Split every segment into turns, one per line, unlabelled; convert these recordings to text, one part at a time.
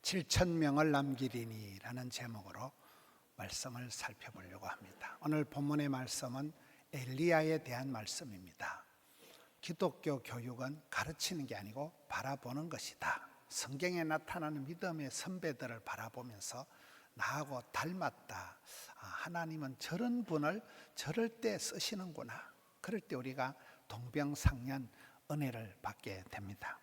7,000명을 남기리니라는 제목으로 말씀을 살펴보려고 합니다. 오늘 본문의 말씀은 엘리야에 대한 말씀입니다. 기독교 교육은 가르치는 게 아니고 바라보는 것이다. 성경에 나타나는 믿음의 선배들을 바라보면서 나하고 닮았다. 하나님은 저런 분을 저럴 때 쓰시는구나. 그럴 때 우리가 동병상련 은혜를 받게 됩니다.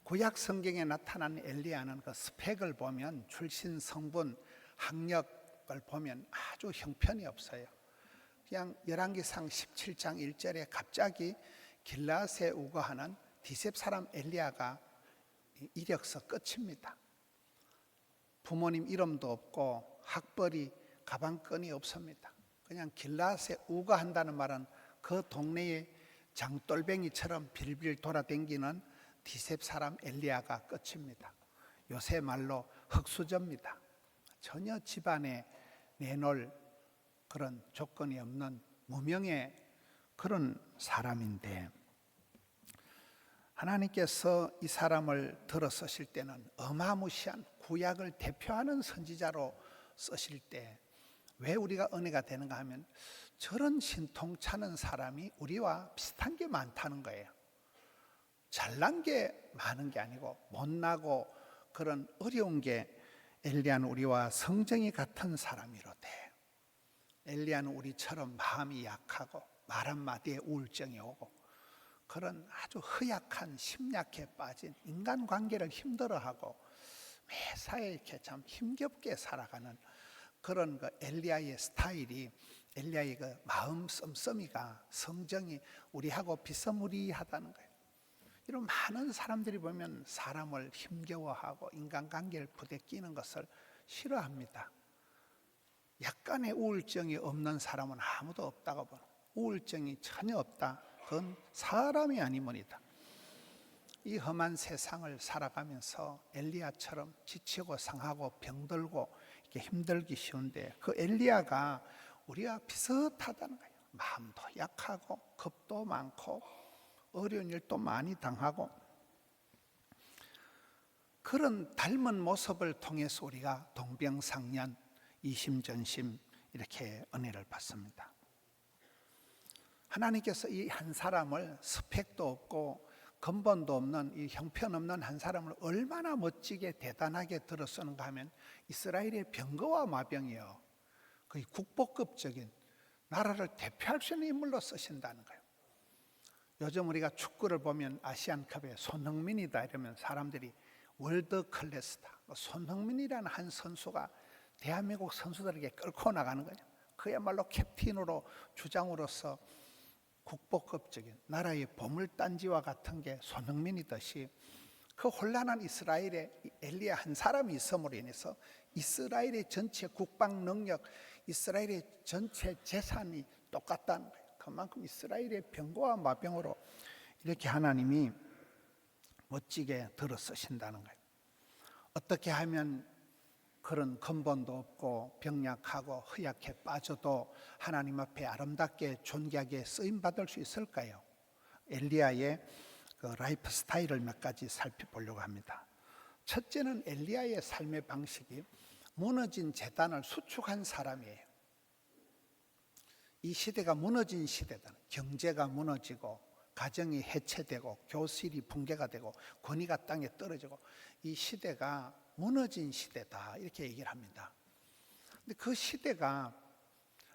구약 성경에 나타난 엘리야는 그 스펙을 보면 출신, 성분, 학력을 보면 아주 형편이 없어요. 그냥 열왕기상 17장 1절에 갑자기 길라앗에 우거하는 디셉 사람 엘리야가 이력서 끝입니다. 부모님 이름도 없고 학벌이 가방끈이 없습니다. 그냥 길라앗에 우거한다는 말은 그 동네에 장돌뱅이처럼 빌빌 돌아다니는 디셉 사람 엘리야가 끝입니다. 요새 말로 흙수저입니다. 전혀 집안에 내놓을 그런 조건이 없는 무명의 그런 사람인데, 하나님께서 이 사람을 들어 쓰실 때는 어마무시한 구약을 대표하는 선지자로 쓰실 때 왜 우리가 은혜가 되는가 하면 저런 신통찮은 사람이 우리와 비슷한 게 많다는 거예요. 잘난 게 많은 게 아니고 못나고 그런 어려운 게 엘리야는 우리와 성정이 같은 사람이로되, 엘리야는 우리처럼 마음이 약하고 말 한마디에 우울증이 오고 그런 아주 허약한 심약해 빠진 인간관계를 힘들어하고 매사에 이렇게 참 힘겹게 살아가는 그런 그 엘리야의 스타일이, 엘리야의 그 마음 씀씀이가 성정이 우리하고 비스무리하다는 거예요. 이런 많은 사람들이 보면 사람을 힘겨워하고 인간관계를 부대끼는 것을 싫어합니다. 약간의 우울증이 없는 사람은 아무도 없다고 보는, 우울증이 전혀 없다, 그건 사람이 아니므이다. 이 험한 세상을 살아가면서 엘리야처럼 지치고 상하고 병들고 이렇게 힘들기 쉬운데, 그 엘리야가 우리와 비슷하다는 거예요. 마음도 약하고 겁도 많고 어려운 일도 많이 당하고, 그런 닮은 모습을 통해서 우리가 동병상련, 이심전심 이렇게 은혜를 받습니다. 하나님께서 이 한 사람을 스펙도 없고 근본도 없는 이 형편없는 한 사람을 얼마나 멋지게 대단하게 들어 쓰는가 하면 이스라엘의 병거와 마병이요, 거의 국보급적인 나라를 대표할 수 있는 인물로 쓰신다는 거예요. 요즘 우리가 축구를 보면 아시안컵에 손흥민이다 이러면 사람들이 월드 클래스다, 손흥민이라는 한 선수가 대한민국 선수들에게 끌고 나가는 거예요. 그야말로 캡틴으로, 주장으로서 국보급적인 나라의 보물단지와 같은 게 손흥민이듯이, 그 혼란한 이스라엘에 엘리야 한 사람이 있음으로 인해서 이스라엘의 전체 국방 능력, 이스라엘의 전체 재산이 똑같다는 거예요. 그만큼 이스라엘의 병거와 마병으로 이렇게 하나님이 멋지게 들어 쓰신다는 거예요. 어떻게 하면 그런 근본도 없고 병약하고 허약해 빠져도 하나님 앞에 아름답게 존귀하게 쓰임받을 수 있을까요? 엘리야의 그 라이프 스타일을 몇 가지 살펴보려고 합니다. 첫째는 엘리야의 삶의 방식이 무너진 제단을 수축한 사람이에요. 이 시대가 무너진 시대다. 경제가 무너지고 가정이 해체되고 교실이 붕괴가 되고 권위가 땅에 떨어지고, 이 시대가 무너진 시대다 이렇게 얘기를 합니다. 근데 그 시대가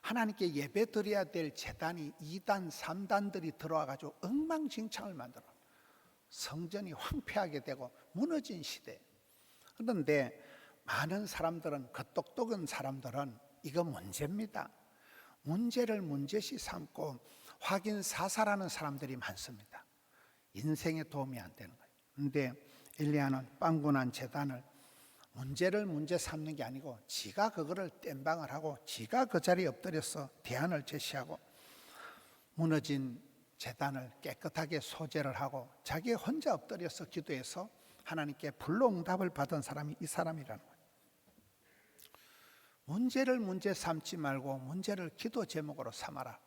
하나님께 예배 드려야 될 제단이 2단 3단들이 들어와 가지고 엉망진창을 만들어 성전이 황폐하게 되고 무너진 시대. 그런데 많은 사람들은, 그 똑똑한 사람들은 이거 문제입니다, 문제를 문제시 삼고 확인사살하는 사람들이 많습니다. 인생에 도움이 안 되는 거예요. 그런데 엘리야는 빵군한 제단을 문제를 문제 삼는 게 아니고 지가 그거를 땜방을 하고 지가 그 자리에 엎드려서 대안을 제시하고 무너진 제단을 깨끗하게 소재를 하고 자기 혼자 엎드려서 기도해서 하나님께 불로응답을 받은 사람이 이 사람이라는 거예요. 문제를 문제 삼지 말고 문제를 기도 제목으로 삼아라.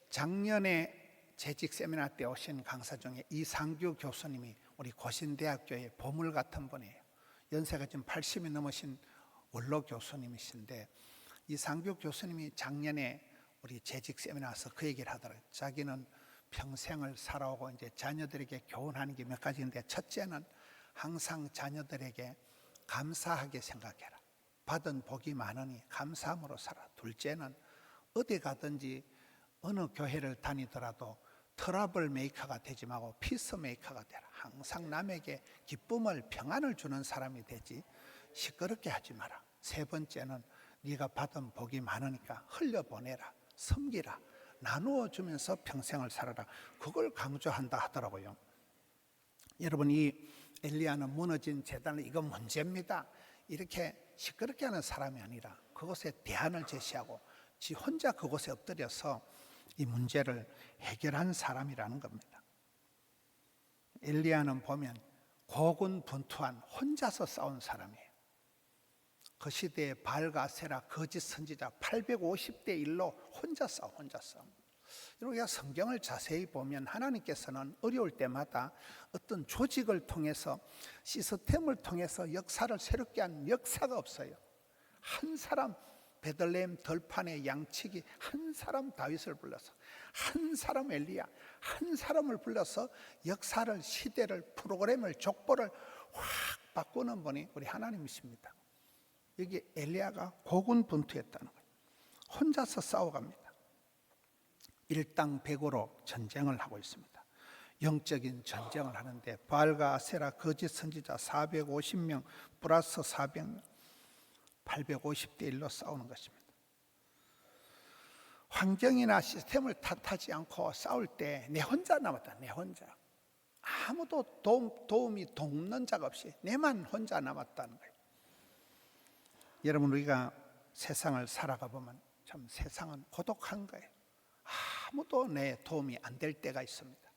작년에 재직 세미나 때 오신 강사 중에 이상규 교수님이 우리 고신대학교의 보물 같은 분이에요. 연세가 지금 80이 넘으신 원로 교수님이신데, 이상규 교수님이 작년에 우리 재직 세미나에서 그 얘기를 하더라고요. 자기는 평생을 살아오고 이제 자녀들에게 교훈하는 게 몇 가지인데, 첫째는 항상 자녀들에게 감사하게 생각해라. 받은 복이 많으니 감사함으로 살아. 둘째는 어디 가든지 어느 교회를 다니더라도 트러블 메이커가 되지 말고 피스 메이커가 되라. 항상 남에게 기쁨을, 평안을 주는 사람이 되지 시끄럽게 하지 마라. 세 번째는 네가 받은 복이 많으니까 흘려보내라. 섬기라. 나누어 주면서 평생을 살아라. 그걸 강조한다 하더라고요. 여러분, 이 엘리야는 무너진 제단을 이건 문제입니다, 이렇게 시끄럽게 하는 사람이 아니라 그것에 대안을 제시하고 지 혼자 그곳에 엎드려서 이 문제를 해결한 사람이라는 겁니다. 엘리야는 보면 고군분투한 혼자서 싸운 사람이에요. 그 시대에 바알과 아세라 거짓 선지자 850대 1로 혼자 싸워. 우리가 성경을 자세히 보면 하나님께서는 어려울 때마다 어떤 조직을 통해서, 시스템을 통해서 역사를 새롭게 한 역사가 없어요. 한 사람, 베들레헴 들판의 양치기 한 사람 다윗을 불러서, 한 사람 엘리야, 한 사람을 불러서 역사를, 시대를, 프로그램을, 족보를 확 바꾸는 분이 우리 하나님이십니다. 여기 엘리야가 고군분투했다는 거예요. 혼자서 싸워갑니다. 일당백으로 전쟁을 하고 있습니다. 영적인 전쟁을 하는데 바알과 아세라 거짓 선지자 450명 플러스 400명 850대 1로 싸우는 것입니다. 환경이나 시스템을 탓하지 않고 싸울 때 내 혼자 남았다. 내 혼자. 아무도 도움이 돕는 자가 없이 내만 혼자 남았다는 거예요. 여러분, 우리가 세상을 살아가 보면 참 세상은 고독한 거예요. 아무도 내 도움이 안 될 때가 있습니다.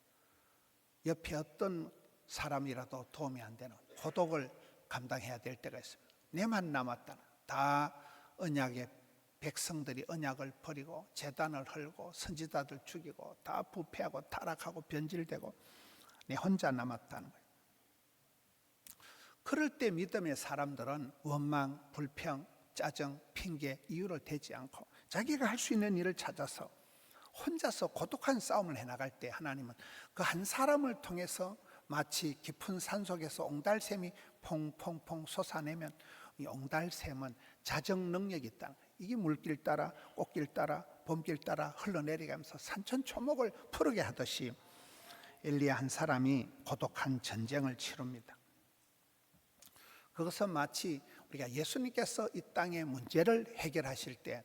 옆에 어떤 사람이라도 도움이 안 되는 고독을 감당해야 될 때가 있습니다. 내만 남았다는, 다 언약의 백성들이 언약을 버리고 제단을 헐고 선지자들 죽이고 다 부패하고 타락하고 변질되고 내 혼자 남았다는 거예요. 그럴 때 믿음의 사람들은 원망, 불평, 짜증, 핑계, 이유를 대지 않고 자기가 할 수 있는 일을 찾아서 혼자서 고독한 싸움을 해나갈 때 하나님은 그 한 사람을 통해서 마치 깊은 산속에서 옹달샘이 퐁퐁퐁 솟아내면 이 옹달샘은 자정 능력이 있다. 이게 물길 따라 꽃길 따라 봄길 따라 흘러내려가면서 산천초목을 푸르게 하듯이 엘리야 한 사람이 고독한 전쟁을 치릅니다. 그것은 마치 우리가 예수님께서 이 땅의 문제를 해결하실 때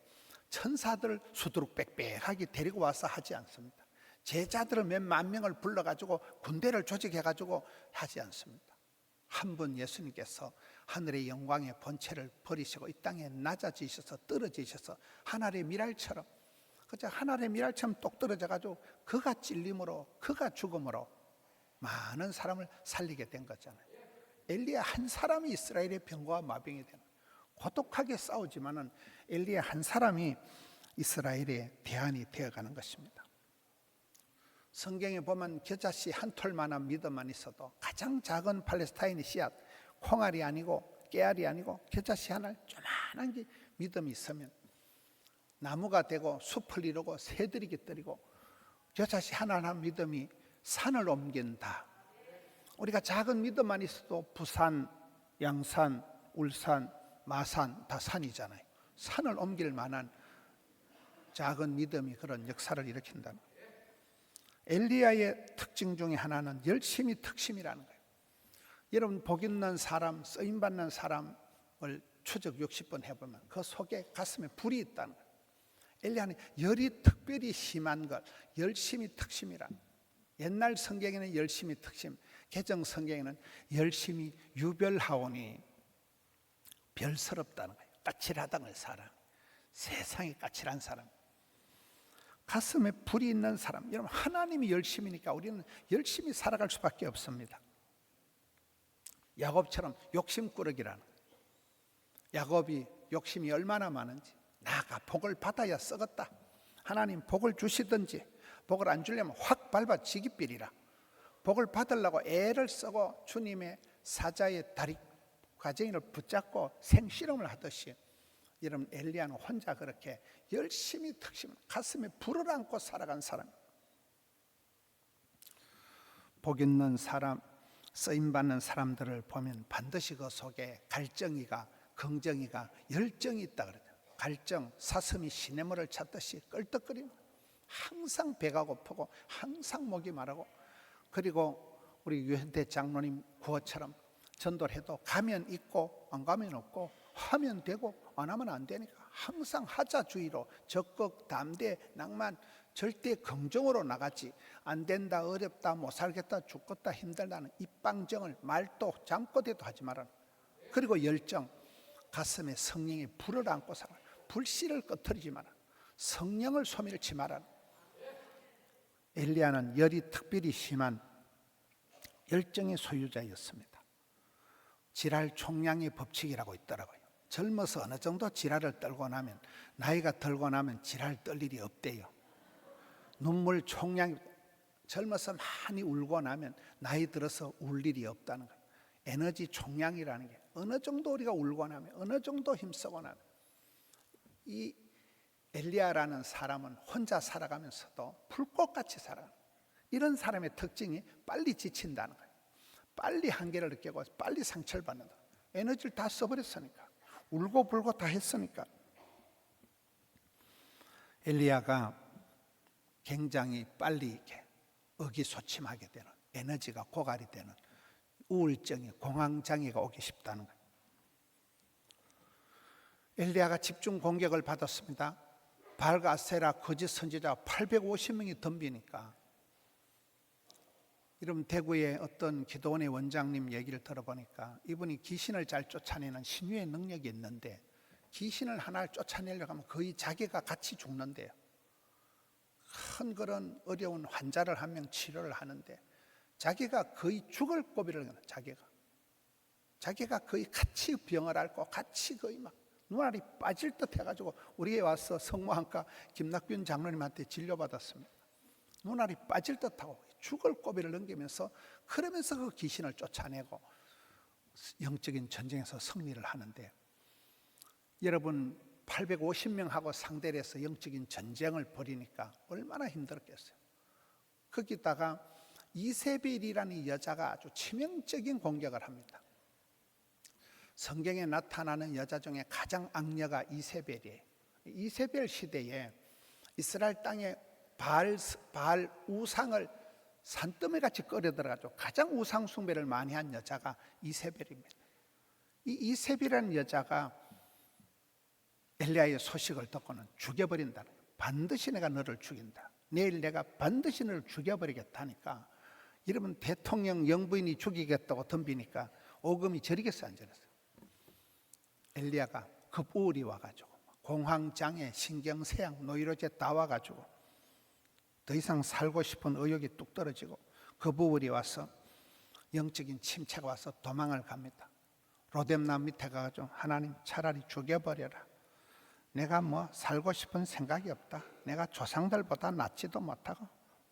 천사들을 수두룩 빽빽하게 데리고 와서 하지 않습니다. 제자들을 몇 만 명을 불러가지고 군대를 조직해가지고 하지 않습니다. 한 분 예수님께서 하늘의 영광의 본체를 버리시고 이 땅에 낮아지셔서 떨어지셔서 하늘의 미랄처럼, 그저 하늘의 미랄처럼 똑 떨어져가지고 그가 찔림으로, 그가 죽음으로 많은 사람을 살리게 된 거잖아요. 엘리야 한 사람이 이스라엘의 병과 마병이 되는, 고독하게 싸우지만은 엘리야 한 사람이 이스라엘의 대안이 되어가는 것입니다. 성경에 보면 겨자씨 한 톨만한 믿음만 있어도 가장 작은 팔레스타인의 씨앗, 콩알이 아니고 깨알이 아니고 겨자씨 하나 조만한 게 믿음이 있으면 나무가 되고 숲을 이루고 새들이 깃들이고 겨자씨 하나하나 믿음이 산을 옮긴다. 우리가 작은 믿음만 있어도 부산, 양산, 울산, 마산 다 산이잖아요. 산을 옮길 만한 작은 믿음이 그런 역사를 일으킨다. 엘리야의 특징 중에 하나는 열심히 특심이라는 거예요. 여러분, 복 있는 사람, 쓰임받는 사람을 추적 60번 해보면 그 속에 가슴에 불이 있다는 거예요. 엘리야는 열이 특별히 심한 것, 열심히 특심이라는 거예요. 옛날 성경에는 열심히 특심, 개정 성경에는 열심히 유별하오니 별스럽다는 거예요. 까칠하다는 사람, 세상에 까칠한 사람, 가슴에 불이 있는 사람. 여러분, 하나님이 열심이니까 우리는 열심히 살아갈 수밖에 없습니다. 야곱처럼 욕심꾸러기라는 거예요. 야곱이 욕심이 얼마나 많은지, 나가 복을 받아야 썩었다. 하나님 복을 주시든지 복을 안 주려면 확 밟아 지기삐리라. 복을 받으려고 애를 쓰고 주님의 사자의 다리 가정이를 붙잡고 생실험을 하듯이 여러분 엘리야는 혼자 그렇게 열심히 특심 가슴에 불을 안고 살아간 사람. 복 있는 사람, 쓰임받는 사람들을 보면 반드시 그 속에 갈증이가, 긍정이가, 열정이 있다 그러죠. 갈증, 사슴이 시냇물을 찾듯이 끌떡거리는, 항상 배가 고프고 항상 목이 마르고, 그리고 우리 유현태 장로님 구호처럼 전도를 해도 가면 있고 안 가면 없고, 하면 되고 안 하면 안 되니까 항상 하자주의로 적극, 담대, 낭만, 절대 긍정으로 나가지, 안 된다, 어렵다, 못 살겠다, 죽겠다, 힘들다는 입방정을 말도 잠꼬대도 하지 말아라. 그리고 열정, 가슴에 성령의 불을 안고 살아. 불씨를 꺼트리지 마라. 성령을 소멸치 마라. 엘리야는 열이 특별히 심한 열정의 소유자였습니다. 지랄 총량의 법칙이라고 있더라고요. 젊어서 어느 정도 지랄을 떨고 나면, 나이가 들고 나면 지랄 떨 일이 없대요. 눈물 총량이, 젊어서 많이 울고 나면 나이 들어서 울 일이 없다는 거예요. 에너지 총량이라는 게 어느 정도 우리가 울고 나면, 어느 정도 힘쓰고 나면. 이 엘리야라는 사람은 혼자 살아가면서도 불꽃같이 살아가는, 이런 사람의 특징이 빨리 지친다는 거예요. 빨리 한계를 느끼고 빨리 상처를 받는다. 에너지를 다 써버렸으니까, 울고 불고 다 했으니까. 엘리야가 굉장히 빨리 이렇게 의기소침하게 되는, 에너지가 고갈이 되는 우울증이, 공황장애가 오기 쉽다는 거예요. 엘리야가 집중 공격을 받았습니다. 바알과 아세라 거짓 선지자 850명이 덤비니까. 여러분, 대구의 어떤 기도원의 원장님 얘기를 들어보니까 이분이 귀신을 잘 쫓아내는 신유의 능력이 있는데, 귀신을 하나를 쫓아내려고 하면 거의 자기가 같이 죽는데요. 큰 그런 어려운 환자를 한 명 치료를 하는데 자기가 거의 죽을 고비를, 자기가 거의 같이 병을 앓고 같이 거의 막 눈알이 빠질 듯 해가지고 우리에 와서 성모한과 김낙균 장로님한테 진료받았습니다. 눈알이 빠질 듯하고 죽을 고비를 넘기면서, 그러면서 그 귀신을 쫓아내고 영적인 전쟁에서 승리를 하는데, 여러분 850명하고 상대를 해서 영적인 전쟁을 벌이니까 얼마나 힘들었겠어요. 거기다가 이세벨이라는 여자가 아주 치명적인 공격을 합니다. 성경에 나타나는 여자 중에 가장 악녀가 이세벨이에요. 이세벨 시대에 이스라엘 땅에 바알 우상을 산더미같이 끌어들어가지고 가장 우상 숭배를 많이 한 여자가 이세벨입니다. 이 이세벨이라는 여자가 엘리야의 소식을 듣고는 죽여버린다. 반드시 내가 너를 죽인다. 내일 내가 반드시 너를 죽여버리겠다니까. 여러분, 대통령 영부인이 죽이겠다고 덤비니까 오금이 저리겠어요, 안 저렸어요? 엘리야가 급우울이 와가지고 공황장애, 신경쇠약, 노이로제 다 와가지고 더 이상 살고 싶은 의욕이 뚝 떨어지고 급우울이 와서 영적인 침체가 와서 도망을 갑니다. 로뎀남 밑에 가가지고 하나님 차라리 죽여버려라. 내가 뭐 살고 싶은 생각이 없다. 내가 조상들보다 낫지도 못하고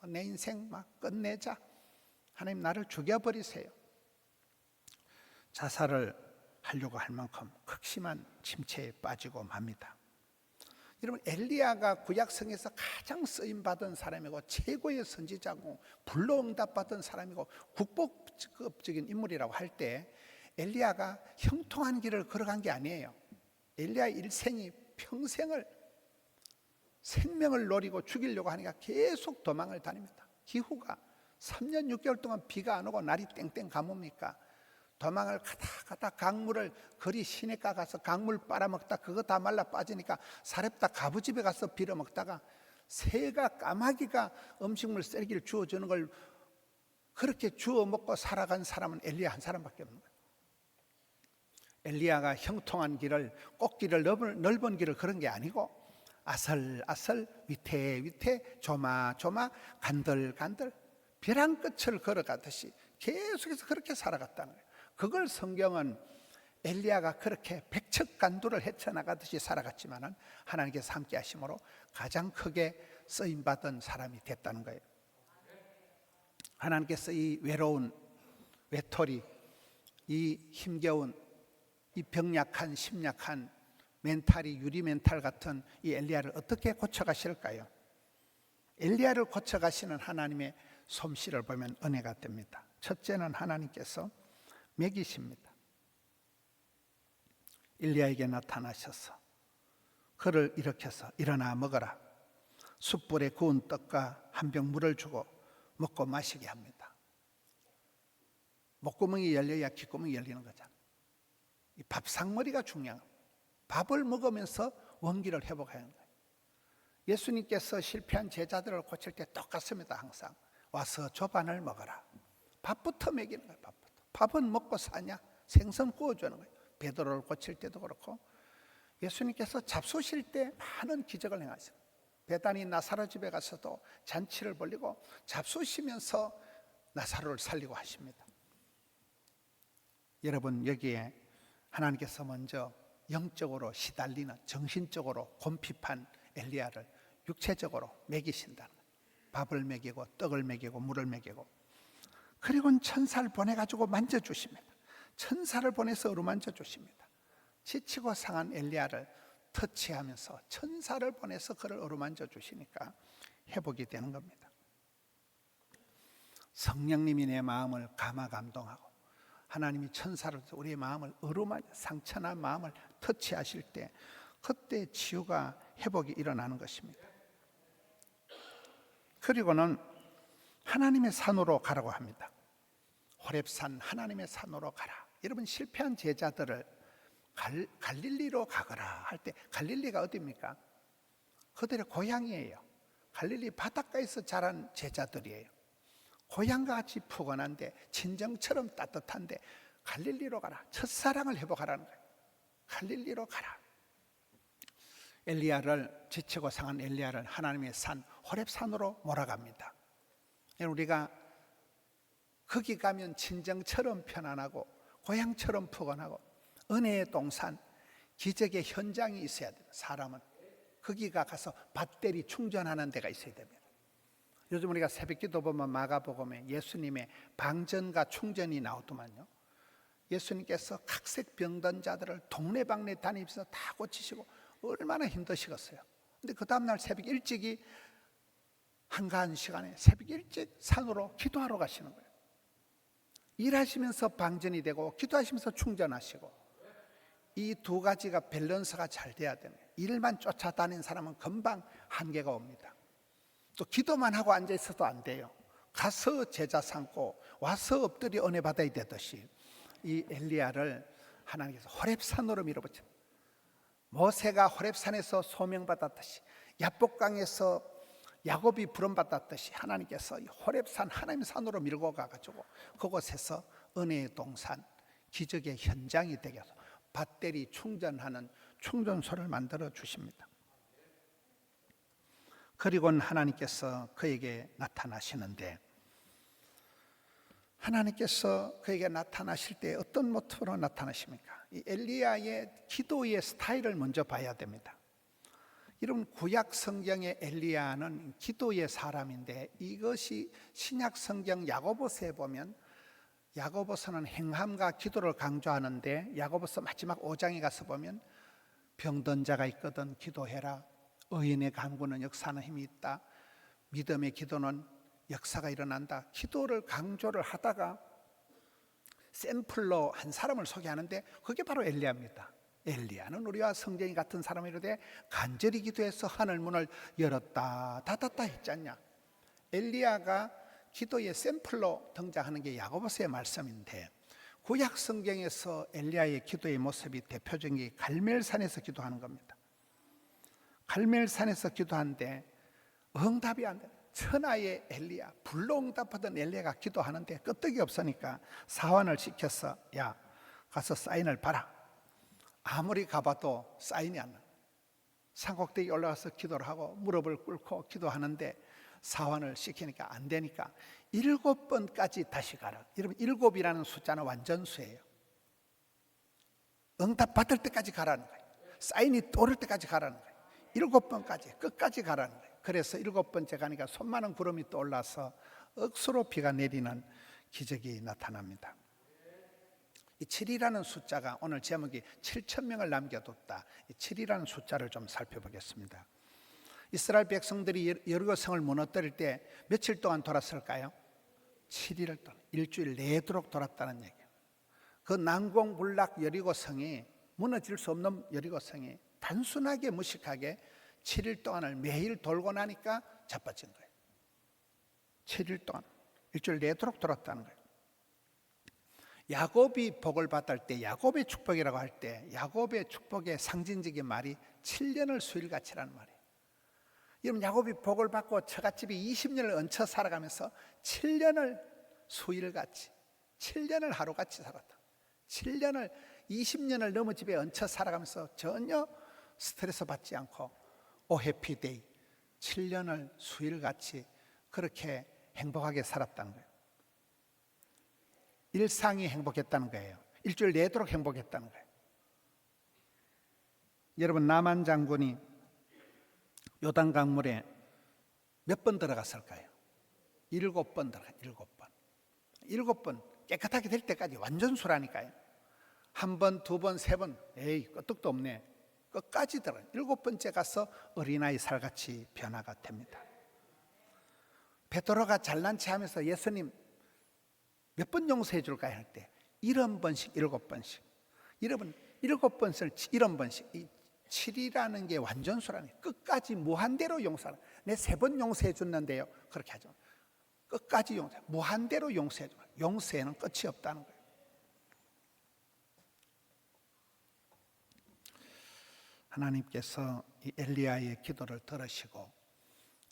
내 인생 막 끝내자. 하나님 나를 죽여버리세요. 자살을 하려고 할 만큼 극심한 침체에 빠지고 맙니다. 여러분, 엘리야가 구약성에서 가장 쓰임받은 사람이고 최고의 선지자고 불로응답받은 사람이고 국보급적인 인물이라고 할 때, 엘리야가 형통한 길을 걸어간 게 아니에요. 엘리야의 일생이 평생을 생명을 노리고 죽이려고 하니까 계속 도망을 다닙니다. 기후가 3년 6개월 동안 비가 안 오고 날이 땡땡 가뭄니까 도망을 가다 강물을 거리 시내가 가서 강물 빨아먹다 그거 다 말라 빠지니까 사렙다 가부집에 가서 빌어먹다가 새가, 까마귀가 음식물 쓰레기를 주워주는 걸 그렇게 주워 먹고 살아간 사람은 엘리야 한 사람밖에 없는 거예요. 엘리야가 형통한 길을, 꽃길을, 넓은 길을 걸은 게 아니고 아슬아슬, 위태위태, 조마조마, 간들간들 벼랑 끝을 걸어가듯이 계속해서 그렇게 살아갔다는 거예요. 그걸 성경은 엘리야가 그렇게 백척간두를 헤쳐나가듯이 살아갔지만 하나님께서 함께 하심으로 가장 크게 쓰임받은 사람이 됐다는 거예요. 하나님께서 이 외로운 외톨이, 이 힘겨운 이 병약한 심약한 멘탈이 유리 멘탈 같은 이 엘리야를 어떻게 고쳐가실까요? 엘리야를 고쳐가시는 하나님의 솜씨를 보면 은혜가 됩니다. 첫째는 하나님께서 먹이십니다. 엘리야에게 나타나셔서 그를 일으켜서 일어나 먹어라. 숯불에 구운 떡과 한 병 물을 주고 먹고 마시게 합니다. 목구멍이 열려야 귓구멍이 열리는 거잖아요. 이 밥상머리가 중요한 겁니다. 밥을 먹으면서 원기를 회복하는 거예요. 예수님께서 실패한 제자들을 고칠 때 똑같습니다. 항상 와서 조반을 먹어라. 밥부터 먹이는 거예요. 밥은 먹고 사냐? 생선 구워주는 거예요. 베드로를 고칠 때도 그렇고 예수님께서 잡수실 때 많은 기적을 행하셨어요. 베다니 나사로 집에 가서도 잔치를 벌리고 잡수시면서 나사로를 살리고 하십니다. 여러분, 여기에 하나님께서 먼저 영적으로 시달리는, 정신적으로 곤핍한 엘리야를 육체적으로 먹이신다는 거예요. 밥을 먹이고 떡을 먹이고 물을 먹이고, 그리고는 천사를 보내가지고 만져주십니다. 천사를 보내서 어루만져 주십니다. 지치고 상한 엘리야를 터치하면서 천사를 보내서 그를 어루만져 주시니까 회복이 되는 겁니다. 성령님이 내 마음을 감화 감동하고 하나님이 천사를 우리의 마음을 어루만져 상처난 마음을 터치하실 때 그때 치유가 회복이 일어나는 것입니다. 그리고는 하나님의 산으로 가라고 합니다. 호렙산 하나님의 산으로 가라. 여러분, 실패한 제자들을 갈릴리로 가거라 할 때 갈릴리가 어디입니까? 그들의 고향이에요. 갈릴리 바닷가에서 자란 제자들이에요. 고향과 같이 푸근한데 친정처럼 따뜻한데 갈릴리로 가라. 첫사랑을 회복하라는 거예요. 갈릴리로 가라. 엘리야를, 지치고 상한 엘리야를 하나님의 산 호렙산으로 몰아갑니다. 우리가 거기 가면 친정처럼 편안하고 고향처럼 푸근하고 은혜의 동산, 기적의 현장이 있어야 됩니다. 사람은 거기가 가서 배터리 충전하는 데가 있어야 됩니다. 요즘 우리가 새벽기도 보면 마가복음에 예수님의 방전과 충전이 나오더만요. 예수님께서 각색 병든 자들을 동네방네 다니면서 다 고치시고 얼마나 힘드시겠어요. 근데 그 다음날 새벽 일찍이 한가한 시간에 새벽 일찍 산으로 기도하러 가시는 거예요. 일하시면서 방전이 되고 기도하시면서 충전하시고, 이 두 가지가 밸런스가 잘 돼야 됩니다. 일만 쫓아다니는 사람은 금방 한계가 옵니다. 또 기도만 하고 앉아 있어도 안 돼요. 가서 제자 삼고 와서 엎드려 은혜 받아야 되듯이 이 엘리야를 하나님께서 호렙산으로 밀어붙여, 모세가 호렙산에서 소명받았듯이 야복강에서 야곱이 부름받았듯이 하나님께서 호렙산 하나님의 산으로 밀고 가가지고 그곳에서 은혜의 동산, 기적의 현장이 되게 해서 배터리 충전하는 충전소를 만들어 주십니다. 그리고는 하나님께서 그에게 나타나시는데, 하나님께서 그에게 나타나실 때 어떤 모습으로 나타나십니까? 이 엘리야의 기도의 스타일을 먼저 봐야 됩니다. 여러분, 구약 성경의 엘리야는 기도의 사람인데, 이것이 신약 성경 야고보서에 보면 야고보서는 행함과 기도를 강조하는데, 야고보서 마지막 5장에 가서 보면 병든 자가 있거든 기도해라, 의인의 간구는 역사하는 힘이 있다, 믿음의 기도는 역사가 일어난다, 기도를 강조를 하다가 샘플로 한 사람을 소개하는데 그게 바로 엘리야입니다. 엘리야는 우리와 성경이 같은 사람이로되 간절히 기도해서 하늘 문을 열었다 닫았다 했지 않냐. 엘리야가 기도의 샘플로 등장하는 게 야고보서의 말씀인데, 구약 성경에서 엘리야의 기도의 모습이 대표적인 게 갈멜산에서 기도하는 겁니다. 갈멜산에서 기도하는데 응답이 안 돼. 천하의 엘리야, 불로 응답하던 엘리야가 기도하는데 끄떡이 없으니까 사환을 시켜서 야, 가서 사인을 봐라. 아무리 가봐도 사인이 안 나. 산꼭대기 올라가서 기도를 하고 무릎을 꿇고 기도하는데 사환을 시키니까 안 되니까 7번까지 다시 가라. 여러분, 7이라는 숫자는 완전수예요. 응답 받을 때까지 가라는 거예요. 사인이 오를 때까지 가라는 거예요. 7번까지 끝까지 가라는 거예요. 그래서 7번째 가니까 손만한 구름이 떠올라서 억수로 비가 내리는 기적이 나타납니다. 이 7이라는 숫자가 오늘 제목이 7천 명을 남겨뒀다. 이 7이라는 숫자를 좀 살펴보겠습니다. 이스라엘 백성들이 여리고성을 무너뜨릴 때 며칠 동안 돌았을까요? 7일을 동안, 일주일 내도록 돌았다는 얘기예요. 그 난공불락 여리고성이, 무너질 수 없는 여리고성이 단순하게 무식하게 7일 동안을 매일 돌고 나니까 자빠진 거예요. 7일 동안 일주일 내도록 돌았다는 거예요. 야곱이 복을 받을 때, 야곱의 축복이라고 할 때, 야곱의 축복의 상징적인 말이 7년을 수일같이라는 말이에요. 여러분, 야곱이 복을 받고 처갓집이 20년을 얹혀 살아가면서 7년을 수일같이, 7년을 하루같이 살았다. 7년을, 20년을 넘어 집에 얹혀 살아가면서 전혀 스트레스 받지 않고 오 해피데이, 7년을 수일같이 그렇게 행복하게 살았다는 거예요. 일상이 행복했다는 거예요. 일주일 내도록 행복했다는 거예요. 여러분, 나만 장군이 요단강물에 몇 번 들어갔을까요? 7번 들어가. 7번. 7번 깨끗하게 될 때까지 완전수라니까요. 한 번, 두 번, 세 번, 에이 끄떡도 없네. 끝까지 들어가요. 7번째 가서 어린아이 살같이 변화가 됩니다. 베드로가 잘난 체하면서 예수님 몇 번 용서해 줄까요? 할 때 70번씩 7번씩. 여러분, 7번을 70번씩. 이 7이라는 게 완전수라는 거예요. 끝까지 무한대로 용서하는. 내 3번 용서해 줬는데요, 그렇게 하죠. 끝까지 용서해, 무한대로 용서해 줘. 용서에는 끝이 없다는 거예요. 하나님께서 이 엘리야의 기도를 들으시고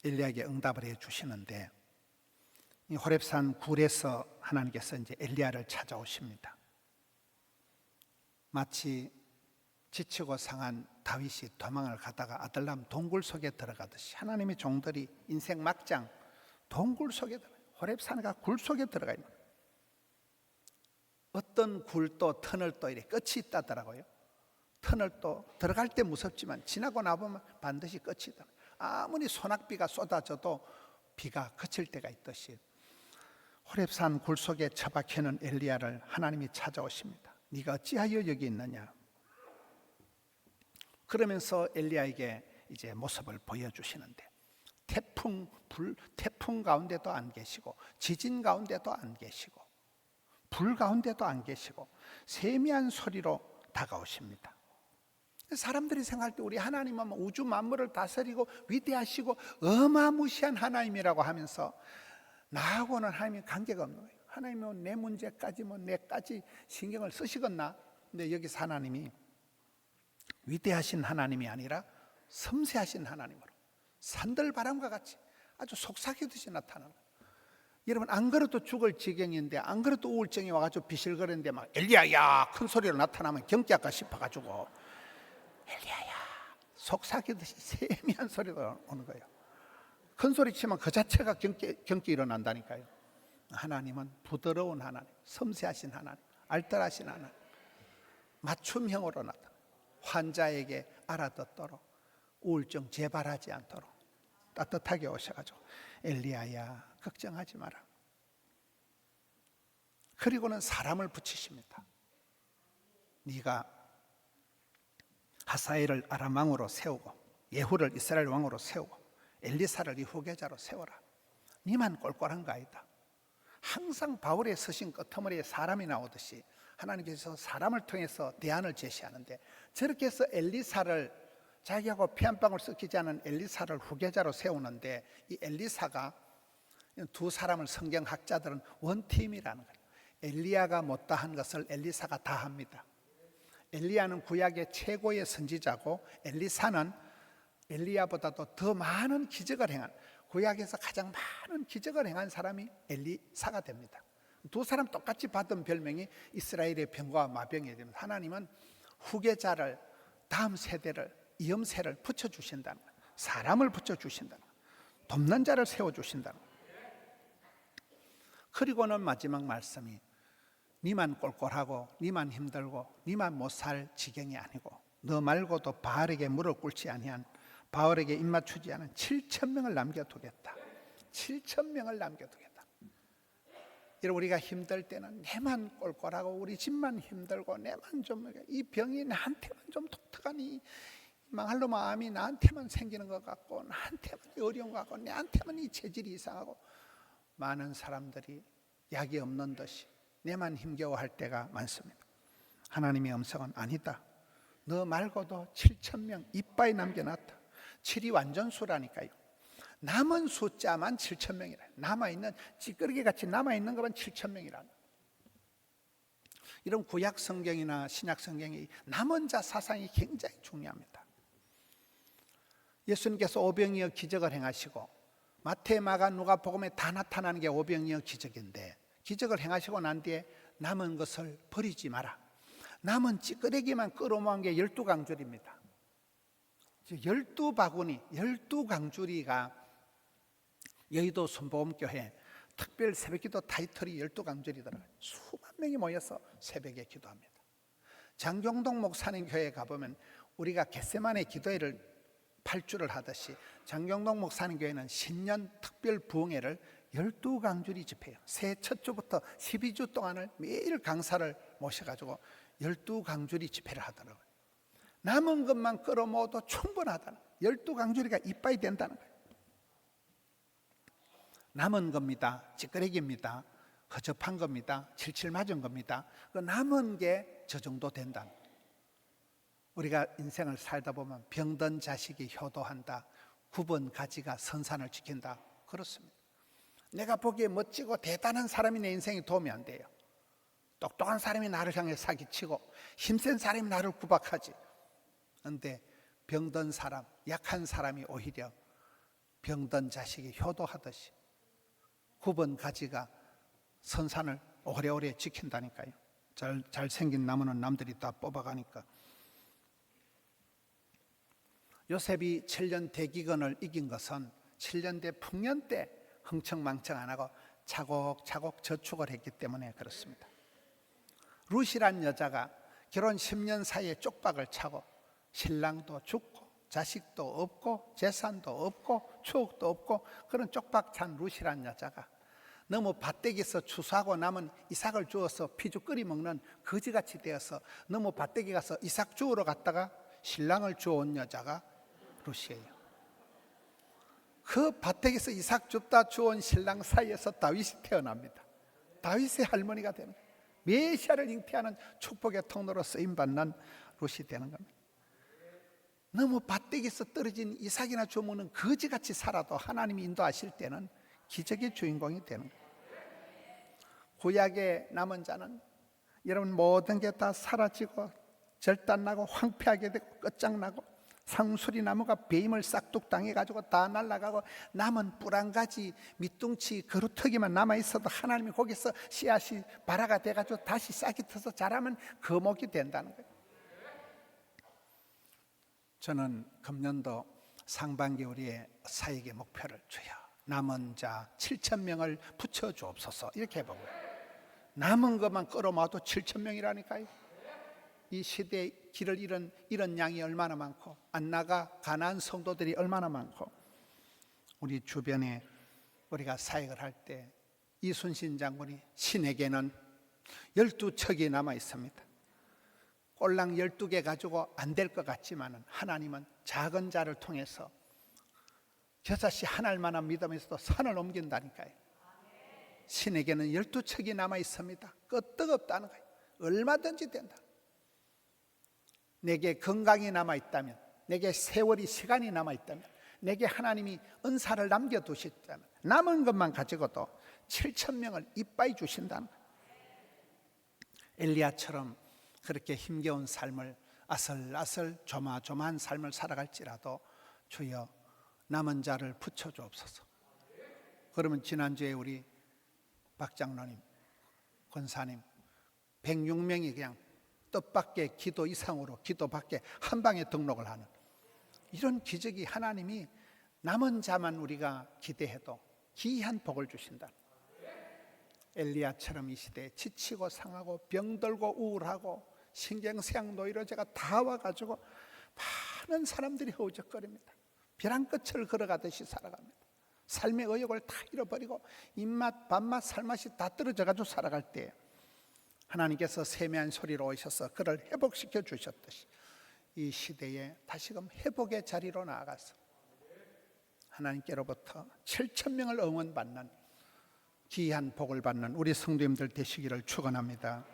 엘리야에게 응답을 해 주시는데, 이 호렙산 굴에서 하나님께서 이제 엘리야를 찾아오십니다. 마치 지치고 상한 다윗이 도망을 가다가 아들람 동굴 속에 들어가듯이 하나님의 종들이 인생 막장 동굴 속에 들어가요. 호렙산가 굴 속에 들어가 있는 거예요. 어떤 굴도 터널도 이렇게 끝이 있다더라고요. 터널도 들어갈 때 무섭지만 지나고 나보면 반드시 끝이 있다. 아무리 소낙비가 쏟아져도 비가 그칠 때가 있듯이 호렙산 굴 속에 처박혀있는 엘리야를 하나님이 찾아오십니다. 네가 어찌하여 여기 있느냐? 그러면서 엘리야에게 이제 모습을 보여주시는데, 태풍 가운데도 안 계시고, 지진 가운데도 안 계시고, 불 가운데도 안 계시고, 세미한 소리로 다가오십니다. 사람들이 생각할 때 우리 하나님은 우주 만물을 다스리고 위대하시고 어마무시한 하나님이라고 하면서 나하고는 하나님이 관계가 없는 거예요. 하나님은 내 문제까지 내까지 신경을 쓰시겠나? 근데 여기서 하나님이 위대하신 하나님이 아니라 섬세하신 하나님으로 산들바람과 같이 아주 속삭이듯이 나타나는 거예요. 여러분, 안 그래도 죽을 지경인데, 안 그래도 우울증이 와가지고 비실거리는데 막 엘리야야 큰 소리로 나타나면 경기할까 싶어가지고 엘리야야 속삭이듯이 세미한 소리가 오는 거예요. 큰 소리 치면 그 자체가 경기 일어난다니까요. 하나님은 부드러운 하나님, 섬세하신 하나님, 알뜰하신 하나님, 맞춤형으로 나타나 환자에게 알아듣도록, 우울증 재발하지 않도록 따뜻하게 오셔가지고 엘리야야 걱정하지 마라. 그리고는 사람을 붙이십니다. 네가 하사엘을 아람 왕으로 세우고 예후를 이스라엘 왕으로 세우고 엘리사를 이 후계자로 세워라. 니만 꼴꼴한 거 아니다. 항상 바울의 서신 끄트머리에 사람이 나오듯이 하나님께서 사람을 통해서 대안을 제시하는데, 저렇게 해서 엘리사를, 자기하고 피 한 방울 섞이지 않은 엘리사를 후계자로 세우는데, 이 엘리사가 두 사람을 성경학자들은 원팀이라는 거예요. 엘리야가 못다한 것을 엘리사가 다 합니다. 엘리야는 구약의 최고의 선지자고 엘리사는 엘리야보다도 더 많은 기적을 행한, 구약에서 가장 많은 기적을 행한 사람이 엘리사가 됩니다. 두 사람 똑같이 받은 별명이 이스라엘의 병과 마병이 됩니다. 하나님은 후계자를, 다음 세대를, 이음새를 붙여주신다는 거예요. 사람을 붙여주신다는 거예요. 돕는 자를 세워주신다는 거예요. 그리고는 마지막 말씀이 니만 꼴꼴하고 니만 힘들고 니만 못 살 지경이 아니고 너 말고도 바알에게 무릎 꿇지 아니한, 바알에게 입맞추지 않은 7,000명을 남겨두겠다. 7,000명을 남겨두겠다. 이런 우리가 힘들 때는 내만 꼴꼴하고 우리 집만 힘들고 내만 좀 이 병이 나한테만 좀 독특하니 망할로 마음이 나한테만 생기는 것 같고 나한테만 어려운 것 같고 나한테만 이 체질이 이상하고 많은 사람들이 약이 없는 듯이 내만 힘겨워할 때가 많습니다. 하나님의 음성은 아니다. 너 말고도 7,000명 이빠이 남겨놨다. 7이 완전수라니까요. 남은 숫자만 7,000명이라. 남아있는 찌끄러기 같이 남아있는 것만 7,000명이라. 이런 구약 성경이나 신약 성경이 남은 자 사상이 굉장히 중요합니다. 예수님께서 오병이어 기적을 행하시고 마태, 마가, 누가복음에 다 나타나는 게 오병이어 기적인데 기적을 행하시고 난 뒤에 남은 것을 버리지 마라. 남은 찌끄레기만 끌어모은 게 12강줄입니다. 12바구니, 12강줄이가 여의도 순복음교회 특별 새벽기도 타이틀이 12강줄이더라고요. 수만 명이 모여서 새벽에 기도합니다. 장경동 목사님 교회에 가보면 우리가 겟세마네 기도회를 8주를 하듯이 장경동 목사님 교회는 신년 특별 부흥회를 12강줄이 집회해요. 새해 첫 주부터 12주 동안을 매일 강사를 모셔가지고 12강줄이 집회를 하더라고요. 남은 것만 끌어모아도 충분하다는 거예요. 12강줄이가 이빠이 된다는 거예요. 남은 겁니다. 찌끄레기입니다. 허접한 겁니다. 칠칠 맞은 겁니다. 그 남은 게 저 정도 된다. 우리가 인생을 살다 보면 병든 자식이 효도한다. 굽은 가지가 선산을 지킨다. 그렇습니다. 내가 보기에 멋지고 대단한 사람이 내 인생에 도움이 안 돼요. 똑똑한 사람이 나를 향해 사기치고 힘센 사람이 나를 구박하지. 그런데 병든 사람, 약한 사람이 오히려 병든 자식이 효도하듯이 굽은 가지가 선산을 오래오래 지킨다니까요. 잘생긴 나무는 남들이 다 뽑아가니까. 요셉이 7년 대기근을 이긴 것은 7년 대 풍년 때 흥청망청 안 하고 차곡차곡 저축을 했기 때문에 그렇습니다. 룻이란 여자가 결혼 10년 사이에 쪽박을 차고 신랑도 죽고 자식도 없고 재산도 없고 추억도 없고 그런 쪽박 찬 룻이란 여자가 너무 밭대기에서 추수하고 남은 이삭을 주어서 피죽 끓이 먹는 거지같이 되어서 너무 밭대기 가서 이삭 주우러 갔다가 신랑을 주워온 여자가 룻이에요. 그 밭에서 이삭 줍다 주온 신랑 사이에서 다윗이 태어납니다. 다윗의 할머니가 되는 거예요. 메시아를 잉태하는 축복의 통로로 쓰임받는 룻이 되는 겁니다. 너무 밭에서 떨어진 이삭이나 주먹는 거지같이 살아도 하나님이 인도하실 때는 기적의 주인공이 되는 거예요. 구약의 남은 자는 여러분 모든 게 다 사라지고 절단나고 황폐하게 되고 끝장나고 상수리 나무가 배임을 싹둑 당해가지고 다 날아가고 남은 뿔한가지 밑둥치 그루터기만 남아있어도 하나님이 거기서 씨앗이 발화가 돼가지고 다시 싹이 터서 자라면 거목이 된다는 거예요. 저는 금년도 상반기 우리의 사역의 목표를 주여 남은 자 7,000명을 붙여주옵소서 이렇게 해보고요. 남은 것만 끌어모아도 7,000명이라니까요. 이 시대의 길을 잃은 양이 얼마나 많고 안 나가 가난한 성도들이 얼마나 많고 우리 주변에 우리가 사역을 할 때 이순신 장군이 신에게는 12척이 남아 있습니다. 꼴랑 12개 가지고 안 될 것 같지만 하나님은 작은 자를 통해서 겨자씨 하나만한 믿음에서도 산을 옮긴다니까요. 신에게는 12척이 남아 있습니다. 끄떡없다는 거예요. 얼마든지 된다. 내게 건강이 남아 있다면, 내게 세월이 시간이 남아 있다면, 내게 하나님이 은사를 남겨두셨다면 남은 것만 가지고도 7,000명을 이빠이 주신다는 거예요. 엘리야처럼 그렇게 힘겨운 삶을 아슬아슬 조마조마한 삶을 살아갈지라도 주여 남은 자를 붙여주옵소서. 그러면 지난주에 우리 박 장로님, 권사님 106명이 그냥 뜻밖의 기도 이상으로 기도밖에 한 방에 등록을 하는 이런 기적이 하나님이 남은 자만 우리가 기대해도 기이한 복을 주신다. 엘리야처럼 이 시대에 지치고 상하고 병들고 우울하고 신경쇠약 노이로제가 다 와가지고 많은 사람들이 허우적거립니다. 벼랑 끝을 걸어가듯이 살아갑니다. 삶의 의욕을 다 잃어버리고 입맛, 밥맛, 살맛이 다 떨어져가지고 살아갈 때 하나님께서 세미한 소리로 오셔서 그를 회복시켜 주셨듯이 이 시대에 다시금 회복의 자리로 나아가서 하나님께로부터 7,000명을 응원받는 귀한 복을 받는 우리 성도님들 되시기를 축원합니다.